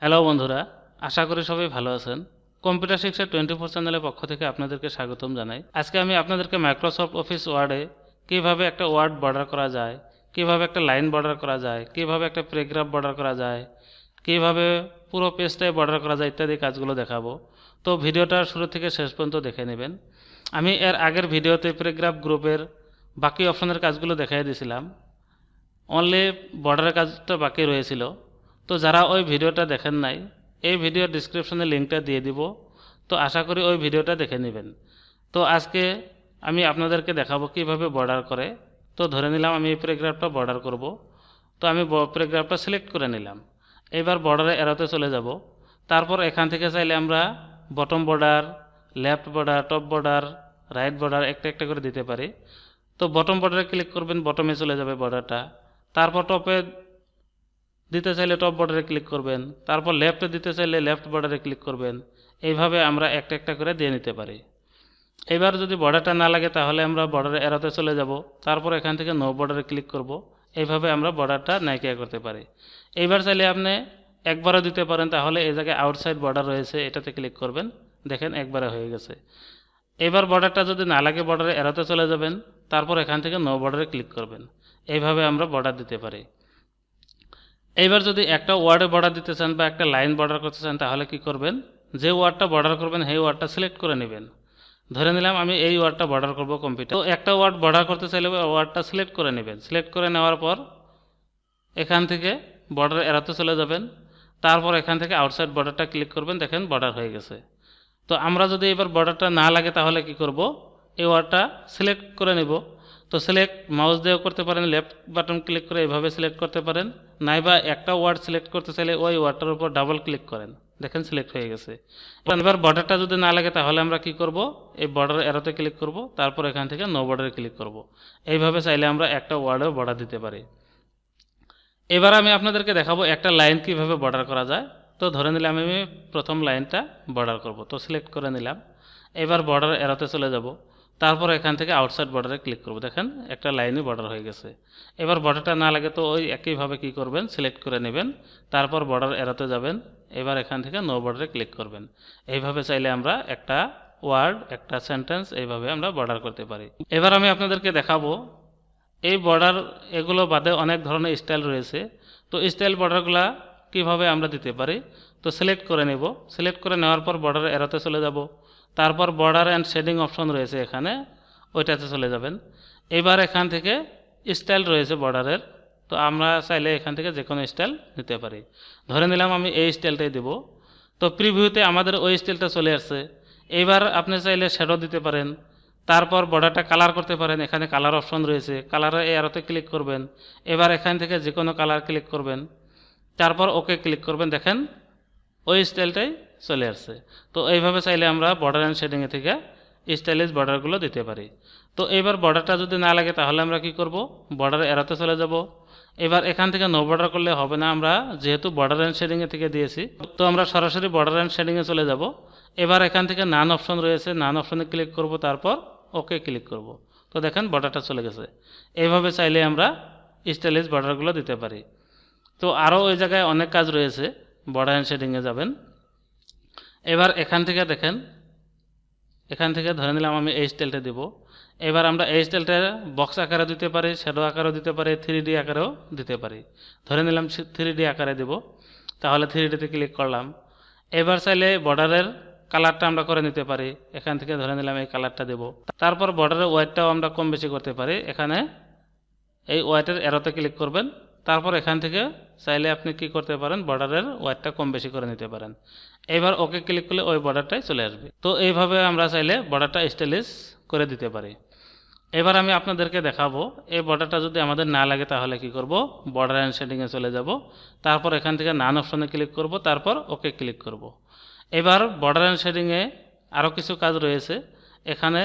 Hello বন্ধুরা, আশা করি সবাই ভালো আছেন। কম্পিউটার শিক্ষা 24 চ্যানেলের পক্ষ থেকে আপনাদেরকে স্বাগতম জানাই। আজকে আমি আপনাদেরকে মাইক্রোসফট অফিস ওয়ার্ডে কিভাবে একটা ওয়ার্ড বর্ডার করা যায়, কিভাবে একটা লাইন বর্ডার করা যায়, কিভাবে একটা প্যারাগ্রাফ বর্ডার করা যায়, কিভাবে পুরো পেজটাই বর্ডার করা যায় ইত্যাদি কাজগুলো দেখাবো। তো ভিডিওটা শুরু থেকে শেষ পর্যন্ত দেখে নেবেন। আমি এর আগের ভিডিওতে প্যারাগ্রাফ গ্রুপের বাকি অপশনের কাজগুলো দেখাই দিয়েছিলাম, অনলি বর্ডারের কাজটা বাকি রয়েছিল। তো যারা ওই ভিডিওটা দেখেন নাই, এই ভিডিওর ডিসক্রিপশনে লিঙ্কটা দিয়ে দিব, তো আশা করি ওই ভিডিওটা দেখে নেবেন। তো আজকে আমি আপনাদেরকে দেখাবো কিভাবে বর্ডার করে। তো ধরে নিলাম আমি এই প্যারাগ্রাফটা বর্ডার করব। তো আমি প্যারাগ্রাফটা সিলেক্ট করে নিলাম। এবার বর্ডারে এরোতে চলে যাব। তারপর এখান থেকে চাইলে আমরা bottom border, left border, top border, right border একটা একটা করে দিতে পারি। তো বটম বর্ডারে ক্লিক করবেন, বটমে চলে যাবে বর্ডারটা। তারপর টপে দিতে চাইলে টপ বর্ডারে ক্লিক করবেন, তারপর লেফটে দিতে চাইলে লেফট বর্ডারে ক্লিক করবেন। এইভাবে আমরা একটা একটা করে দিয়ে নিতে পারি। এবার যদি বর্ডারটা না লাগে তাহলে আমরা বর্ডারে এড়াতে চলে যাব, তারপর এখান থেকে নো বর্ডারে ক্লিক করব। এইভাবে আমরা বর্ডারটা নাইকিয়া করতে পারি। এইবার চাইলে আপনি একবারও দিতে পারেন, তাহলে এই জায়গায় আউটসাইড বর্ডার রয়েছে, এটাতে ক্লিক করবেন, দেখেন একবারে হয়ে গেছে। এবার বর্ডারটা যদি না লাগে বর্ডারে এড়াতে চলে যাবেন, তারপর এখান থেকে নো বর্ডারে ক্লিক করবেন। এইভাবে আমরা বর্ডার দিতে পারি। এইবার যদি একটা ওয়ার্ডে বর্ডার দিতে চান বা একটা লাইন বর্ডার করতে চান, তাহলে কি করবেন, যে ওয়ার্ডটা বর্ডার করবেন সেই ওয়ার্ডটা সিলেক্ট করে নেবেন। ধরে নিলাম আমি এই ওয়ার্ডটা বর্ডার করব কম্পিউটার। তো একটা ওয়ার্ড বর্ডার করতে চাইলে ওয়ার্ডটা সিলেক্ট করে নেবেন। সিলেক্ট করে নেওয়ার পর এখান থেকে বর্ডার এড়াতে চলে যাবেন, তারপর এখান থেকে আউটসাইড বর্ডারটা ক্লিক করবেন, দেখেন বর্ডার হয়ে গেছে। তো আমরা যদি এবার বর্ডারটা না লাগে তাহলে কি করব, এই ওয়ার্ডটা সিলেক্ট করে নেব। তো সিলেক্ট মাউস দিয়েও করতে পারেন, লেফট বাটন ক্লিক করে এভাবে সিলেক্ট করতে পারেন, নাইবা একটা ওয়ার্ড সিলেক্ট করতে চাইলে ওই ওয়ার্ডটার উপর ডাবল ক্লিক করেন, দেখেন সিলেক্ট হয়ে গেছে। এবার বর্ডারটা যদি না লাগে তাহলে আমরা কি করব, এই বর্ডার এরোতে ক্লিক করব, তারপর এখান থেকে নো বর্ডারে ক্লিক করব। এইভাবে চাইলে আমরা একটা ওয়ার্ডেও বর্ডার দিতে পারি। এবার আমি আপনাদেরকে দেখাবো একটা লাইন কিভাবে বর্ডার করা যায়। তো ধরে নিলাম আমি প্রথম লাইনটা বর্ডার করব, তো সিলেক্ট করে নিলাম। এবার বর্ডার এড়াতে চলে যাব, তারপর এখান থেকে আউটসাইড বর্ডারে ক্লিক করব, দেখেন একটা লাইনই বর্ডার হয়ে গেছে। এবার বর্ডারটা না লাগে তো ওই একইভাবে কি করবেন, সিলেক্ট করে নেবেন, তারপর বর্ডার এড়াতে যাবেন। এবার এখান থেকে নো বর্ডারে ক্লিক করবেন। এইভাবে চাইলে আমরা একটা ওয়ার্ড, একটা সেন্টেন্স এইভাবে আমরা বর্ডার করতে পারি। এবার আমি আপনাদেরকে দেখাবো এই বর্ডার, এগুলো বাদে অনেক ধরনের স্টাইল রয়েছে। তো স্টাইল বর্ডারগুলা কিভাবে আমরা দিতে পারি, তো সিলেক্ট করে নেব। সিলেক্ট করে নেওয়ার পর বর্ডার এড়াতে চলে যাব, তারপর বর্ডার অ্যান্ড শেডিং অপশন রয়েছে এখানে, ওইটাতে চলে যাবেন। এবার এখান থেকে স্টাইল রয়েছে বর্ডারের, তো আমরা চাইলে এখান থেকে যে কোনো স্টাইল নিতে পারি। ধরে নিলাম আমি এই স্টাইলটাই দেব। তো প্রিভিউতে আমাদের ওই স্টাইলটা চলে আসছে। এবার আপনি চাইলে শ্যাডো দিতে পারেন, তারপর বর্ডারটা কালার করতে পারেন, এখানে কালার অপশন রয়েছে, কালারে এই আরোতে ক্লিক করবেন। এবার এখান থেকে যে কোনো কালার ক্লিক করবেন, তারপর ওকে ক্লিক করবেন, দেখেন ওই স্টাইলটাই চলে আসছে। তো এইভাবে চাইলে আমরা বর্ডার অ্যান্ড শেডিংয়ে থেকে স্টাইলিশ বর্ডারগুলো দিতে পারি। তো এবার বর্ডারটা যদি না লাগে তাহলে আমরা কি করব, বর্ডার এড়াতে চলে যাব। এবার এখান থেকে নো বর্ডার করলে হবে না, আমরা যেহেতু বর্ডার অ্যান্ড শেডিংয়ে থেকে দিয়েছি, তো আমরা সরাসরি বর্ডার অ্যান্ড শেডিংয়ে চলে যাব। এবার এখান থেকে নান অপশন রয়েছে, নান অপশনে ক্লিক করব, তারপর ওকে ক্লিক করব। তো দেখেন বর্ডারটা চলে গেছে। এইভাবে চাইলে আমরা স্টাইলিশ বর্ডারগুলো দিতে পারি। তো আরও ওই জায়গায় অনেক কাজ রয়েছে, বর্ডার অ্যান্ড শেডিংয়ে যাবেন। এবার এখান থেকে দেখেন, এখান থেকে ধরে নিলাম আমি এই স্টাইলটা দেব। এবার আমরা এই স্টাইলটা বক্স আকারে দিতে পারি, শ্যাডো আকারেও দিতে পারি, 3D আকারেও দিতে পারি। ধরে নিলাম 3D আকারে দেব, তাহলে 3Dতে ক্লিক করলাম। এবার চাইলে বর্ডারের কালারটা আমরা করে নিতে পারি, এখান থেকে ধরে নিলাম এই কালারটা দেব। তারপর বর্ডারের ওয়েটটাও আমরা কম বেশি করতে পারি, এখানে এই ওয়েটের এরোতে ক্লিক করবেন, তারপর এখান থেকে চাইলে আপনি কি করতে পারেন, বর্ডারের ওয়েটটা কম বেশি করে নিতে পারেন। এবার ওকে ক্লিক করলে ওই বর্ডারটাই চলে আসবে। তো এইভাবে আমরা চাইলে বর্ডারটা স্টাইলিশ করে দিতে পারি। এবার আমি আপনাদেরকে দেখাবো এই বর্ডারটা যদি আমাদের না লাগে তাহলে কি করব, বর্ডার অ্যান্ড শেডিংয়ে চলে যাব, তারপর এখান থেকে নান অপশনে ক্লিক করব, তারপর ওকে ক্লিক করব। এবার বর্ডার অ্যান্ড শেডিংয়ে আরও কিছু কাজ রয়েছে। এখানে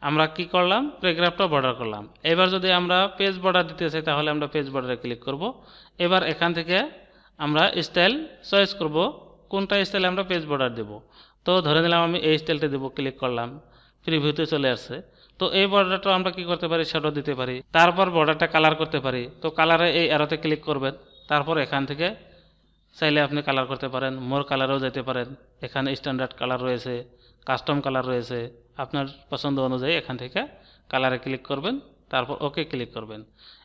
আমরা কি করলাম, প্যারাগ্রাফটা বর্ডার করলাম। এবার যদি আমরা পেজ বর্ডার দিতে চাই তাহলে আমরা পেজ বর্ডারে ক্লিক করব। এবার এখান থেকে আমরা স্টাইল চয়েস করব, কোনটা স্টাইলে আমরা পেজ বর্ডার দেব। তো ধরে নিলাম আমি এই স্টাইলটা দেব, ক্লিক করলাম, প্রিভিউতে চলে আসছে। তো এই বর্ডারটা আমরা কি করতে পারি, শ্যাডো দিতে পারি, তারপর বর্ডারটা কালার করতে পারি। তো কালারে এই অ্যারোতে ক্লিক করবেন, তারপর এখান থেকে চাইলে আপনি কালার করতে পারেন, মোর কালারেও যেতে পারেন। এখানে স্ট্যান্ডার্ড কালার রয়েছে, কাস্টম কালার রয়েছে। আপনার পছন্দ অনুযায়ী এখান থেকে কালারে ক্লিক করবেন, তারপর ওকে ক্লিক করবেন।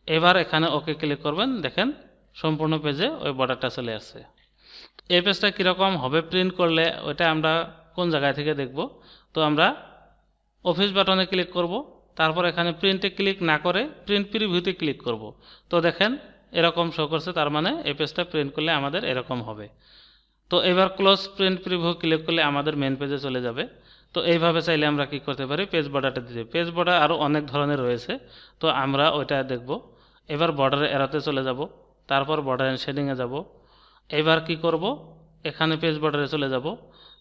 এবার এখানে ওকে ক্লিক করবেন, দেখেন সম্পূর্ণ পেজে ওই বর্ডারটা চলে আসছে। এই পেজটা কীরকম হবে প্রিন্ট করলে ওইটা আমরা কোন জায়গায় থেকে দেখব। তো আমরা অফিস বাটনে ক্লিক করব, তারপর এখানে প্রিন্টে ক্লিক না করে প্রিন্ট প্রিভিউতে ক্লিক করব। তো দেখেন এরকম শো করছে, তার মানে এই পেজটা প্রিন্ট করলে আমাদের এরকম হবে। তো এবার ক্লোজ প্রিন্ট প্রিভিউ ক্লিক করলে আমাদের মেন পেজে চলে যাবে। তো এইভাবে চাইলে আমরা কি করতে পারি, পেজ বর্ডারটা দিতে। পেজ বর্ডার আরও অনেক ধরনের রয়েছে, তো আমরা ওইটা দেখব। এবার বর্ডারের এরাতে চলে যাব, তারপর বর্ডার এন্ড শেডিংয়ে যাব। এবার কি করব, এখানে পেজ বর্ডারে চলে যাব,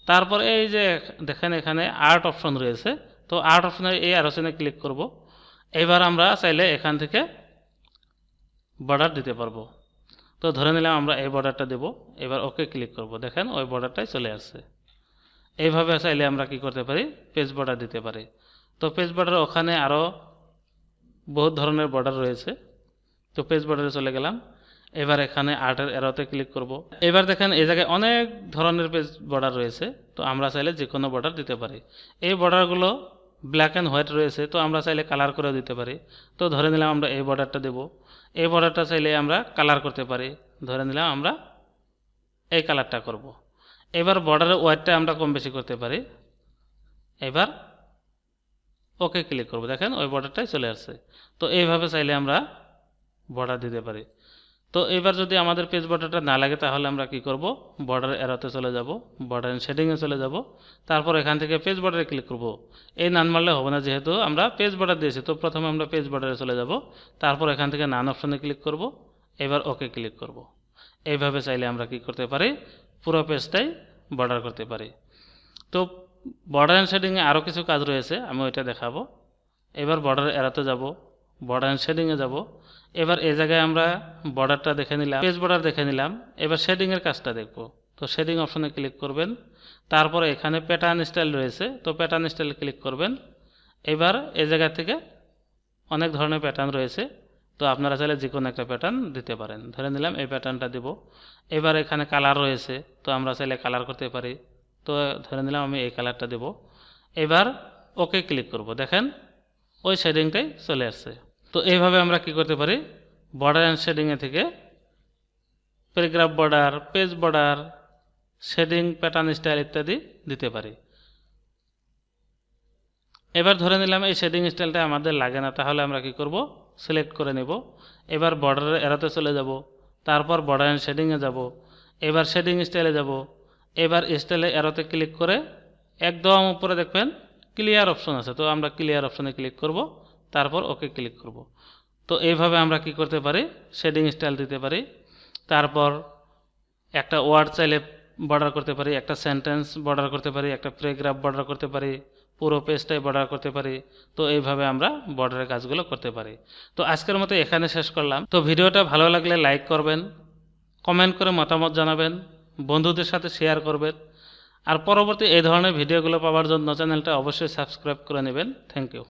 তারপর এই যে দেখেন এখানে আর্ট অপশন রয়েছে, তো আর্ট অপশনে এই অপশনে ক্লিক করব। এবার আমরা চাইলে এখান থেকে বর্ডার দিতে পারবো। তো ধরে নিলাম আমরা এই বর্ডারটা দেব, এবার ওকে ক্লিক করব, দেখেন ওই বর্ডারটাই চলে আসছে। এইভাবে চাইলে আমরা কি করতে পারি, পেজ বর্ডার দিতে পারি। তো পেজ বর্ডার ওখানে আরও বহুত ধরনের বর্ডার রয়েছে। তো পেজ বর্ডারে চলে গেলাম, এবার এখানে আর্টের এরোতে ক্লিক করব। এবার দেখেন এই জায়গায় অনেক ধরনের পেজ বর্ডার রয়েছে, তো আমরা চাইলে যে কোনো বর্ডার দিতে পারি। এই বর্ডারগুলো ব্ল্যাক অ্যান্ড হোয়াইট রয়েছে, তো আমরা চাইলে কালার করেও দিতে পারি। তো ধরে নিলাম আমরা এই বর্ডারটা দেব, এই বর্ডারটা চাইলে আমরা কালার করতে পারি। ধরে নিলাম আমরা এই কালারটা করব। এবার বর্ডারের ওয়াইডটা আমরা কম বেশি করতে পারি। এবার ওকে ক্লিক করব, দেখেন ওই বর্ডারটাই চলে আসছে। তো এইভাবে চাইলে আমরা বর্ডার দিতে পারি। তো এবার যদি আমাদের পেজ বর্ডারটা না লাগে তাহলে আমরা কি করব, বর্ডার এরোতে চলে যাব, বর্ডার এন্ড শেডিংয়ে চলে যাব, তারপর এখান থেকে পেজ বর্ডারে ক্লিক করব। এই নান মারলে হবে না, যেহেতু আমরা পেজ বর্ডার দিয়েছি। তো প্রথমে আমরা পেজ বর্ডারে চলে যাব, তারপর এখান থেকে নান অপশনে ক্লিক করব, এবার ওকে ক্লিক করব। এইভাবে চাইলে আমরা কি করতে পারি, পুরো পেজটাই বর্ডার করতে পারি। তো বর্ডার এন্ড শেডিংয়ে আরও কিছু কাজ রয়েছে, আমি ওইটা দেখাবো। এবার বর্ডার এড়াতে যাব, বর্ডার এন্ড শেডিংয়ে যাব। এবার এই জায়গায় আমরা বর্ডারটা দেখে নিলাম, পেজ বর্ডার দেখে নিলাম। এবার শেডিংয়ের কাজটা দেখব। তো শেডিং অপশনে ক্লিক করবেন, তারপরে এখানে প্যাটার্ন স্টাইল রয়েছে, তো প্যাটার্ন স্টাইল ক্লিক করবেন। এবার এই জায়গা থেকে অনেক ধরনের প্যাটার্ন রয়েছে, তো আপনারা চাইলে যে কোনো একটা প্যাটার্ন দিতে পারেন। ধরে নিলাম এই প্যাটার্নটা দেব। এবার এখানে কালার রয়েছে, তো আমরা চাইলে কালার করতে পারি। তো ধরে নিলাম আমি এই কালারটা দেব। এবার ওকে ক্লিক করব, দেখেন ওই শেডিংটাই চলে আসছে। তো এইভাবে আমরা কি করতে পারি, বর্ডার অ্যান্ড শেডিংয়ে থেকে paragraph border, page border, shading, pattern style ইত্যাদি দিতে পারি। এবার ধরে নিলাম এই শেডিং স্টাইলটা আমাদের লাগে না, তাহলে আমরা কি করব, সিলেক্ট করে নেব। এবার বর্ডারের এরাতে চলে যাব, তারপর বর্ডার অ্যান্ড শেডিংয়ে যাব। এবার শেডিং স্টাইলে যাব। এবার স্টাইলে এরাতে ক্লিক করে একদম উপরে দেখবেন ক্লিয়ার অপশন আছে, তো আমরা ক্লিয়ার অপশনে ক্লিক করব, তারপর ওকে ক্লিক করব। তো এইভাবে আমরা কি করতে পারি, শেডিং স্টাইল দিতে পারি। তারপর একটা ওয়ার্ড চাইলে বর্ডার করতে পারি, একটা সেন্টেন্স বর্ডার করতে পারি, একটা প্যারাগ্রাফ বর্ডার করতে পারি, পুরো পেজটাই বর্ডার করতে পারি। তো এইভাবে আমরা বর্ডারের কাজগুলো করতে পারি। তো আজকের মতো এখানে শেষ করলাম। তো ভিডিওটা ভালো লাগলে লাইক করবেন, কমেন্ট করে মতামত জানাবেন, বন্ধুদের সাথে শেয়ার করবেন। আর পরবর্তী এই ধরনের ভিডিওগুলো পাওয়ার জন্য চ্যানেলটা অবশ্যই সাবস্ক্রাইব করে নেবেন। Thank you.